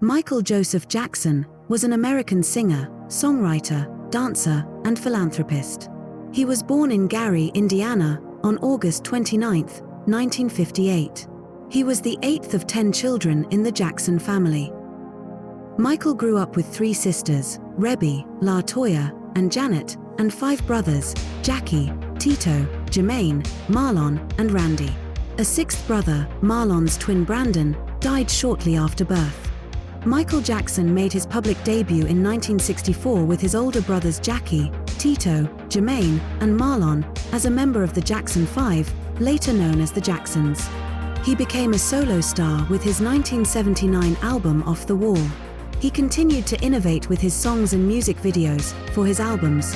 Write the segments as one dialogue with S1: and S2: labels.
S1: Michael Joseph Jackson was an American singer, songwriter, dancer, and philanthropist. He was born in Gary, Indiana, on August 29, 1958. He was the 8th of 10 children in the Jackson family. Michael grew up with 3 sisters, Rebbe, LaToya, and Janet, and 5 brothers, Jackie, Tito, Jermaine, Marlon, and Randy. A 6th brother, Marlon's twin Brandon, died shortly after birth. Michael Jackson made his public debut in 1964 with his older brothers Jackie, Tito, Jermaine, and Marlon, as a member of the Jackson 5, later known as the Jacksons. He became a solo star with his 1979 album Off the Wall. He continued to innovate with his songs and music videos for his albums.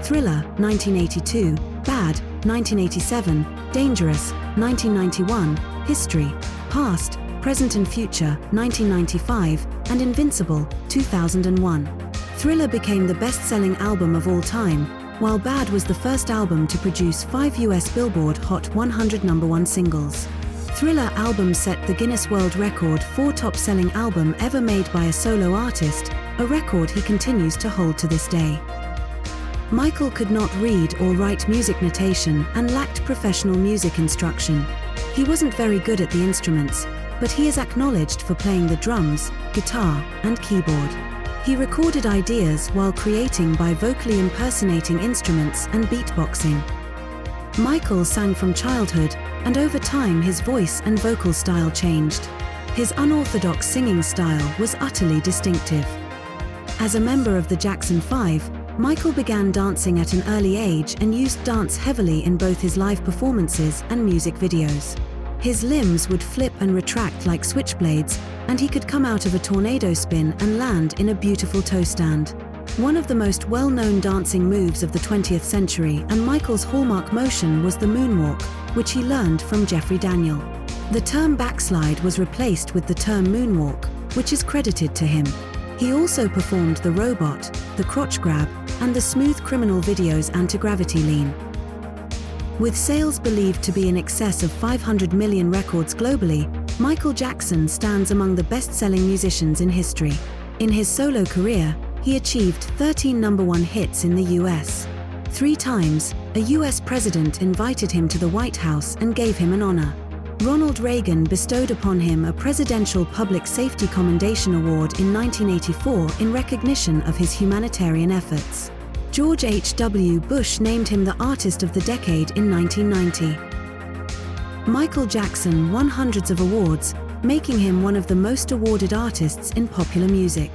S1: Thriller, 1982, Bad, 1987, Dangerous, 1991, History, Past, Present and Future, 1995, and Invincible, 2001. Thriller became the best-selling album of all time, while Bad was the first album to produce 5 US Billboard Hot 100 #1 singles. Thriller album set the Guinness World Record for top-selling album ever made by a solo artist, a record he continues to hold to this day. Michael could not read or write music notation and lacked professional music instruction. He wasn't very good at the instruments, but he is acknowledged for playing the drums, guitar, and keyboard. He recorded ideas while creating by vocally impersonating instruments and beatboxing. Michael sang from childhood, and over time his voice and vocal style changed. His unorthodox singing style was utterly distinctive. As a member of the Jackson 5, Michael began dancing at an early age and used dance heavily in both his live performances and music videos. His limbs would flip and retract like switchblades, and he could come out of a tornado spin and land in a beautiful toe stand. One of the most well-known dancing moves of the 20th century and Michael's hallmark motion was the moonwalk, which he learned from Jeffrey Daniel. The term backslide was replaced with the term moonwalk, which is credited to him. He also performed the robot, the crotch grab, and the Smooth Criminal video's anti-gravity lean. With sales believed to be in excess of 500 million records globally, Michael Jackson stands among the best-selling musicians in history. In his solo career, he achieved 13 #1 hits in the US. 3 times, a US president invited him to the White House and gave him an honor. Ronald Reagan bestowed upon him a Presidential Public Safety Commendation Award in 1984 in recognition of his humanitarian efforts. George H.W. Bush named him the Artist of the Decade in 1990. Michael Jackson won hundreds of awards, making him one of the most awarded artists in popular music.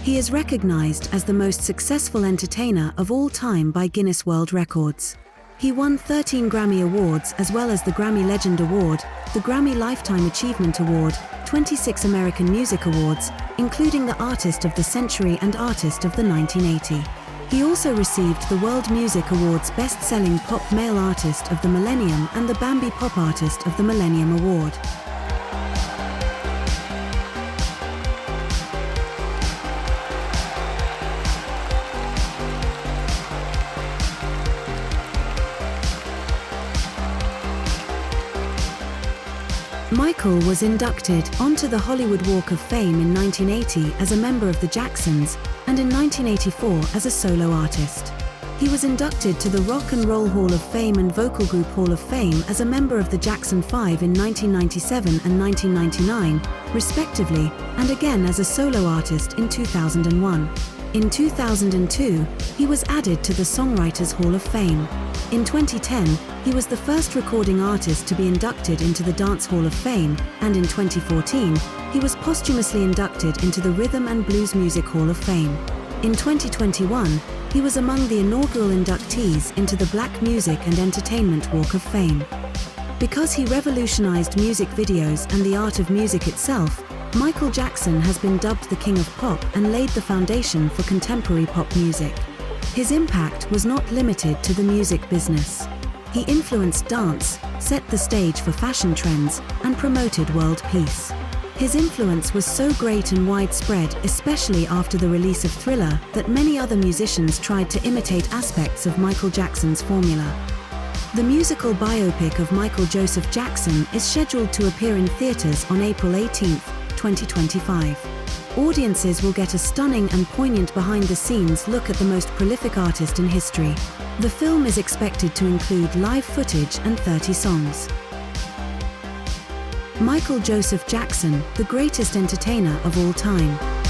S1: He is recognized as the most successful entertainer of all time by Guinness World Records. He won 13 Grammy Awards as well as the Grammy Legend Award, the Grammy Lifetime Achievement Award, 26 American Music Awards, including the Artist of the Century and Artist of the 1980. He also received the World Music Awards Best-Selling Pop Male Artist of the Millennium and the Bambi Pop Artist of the Millennium Award. Michael was inducted onto the Hollywood Walk of Fame in 1980 as a member of the Jacksons, and in 1984 as a solo artist. He was inducted to the Rock and Roll Hall of Fame and Vocal Group Hall of Fame as a member of the Jackson 5 in 1997 and 1999, respectively, and again as a solo artist in 2001. In 2002, he was added to the Songwriters Hall of Fame. In 2010, he was the first recording artist to be inducted into the Dance Hall of Fame, and in 2014, he was posthumously inducted into the Rhythm and Blues Music Hall of Fame. In 2021, he was among the inaugural inductees into the Black Music and Entertainment Walk of Fame. Because he revolutionized music videos and the art of music itself, Michael Jackson has been dubbed the King of Pop and laid the foundation for contemporary pop music. His impact was not limited to the music business. He influenced dance, set the stage for fashion trends, and promoted world peace. His influence was so great and widespread, especially after the release of Thriller, that many other musicians tried to imitate aspects of Michael Jackson's formula. The musical biopic of Michael Joseph Jackson is scheduled to appear in theaters on April 18, 2025. Audiences will get a stunning and poignant behind-the-scenes look at the most prolific artist in history. The film is expected to include live footage and 30 songs. Michael Joseph Jackson, the greatest entertainer of all time.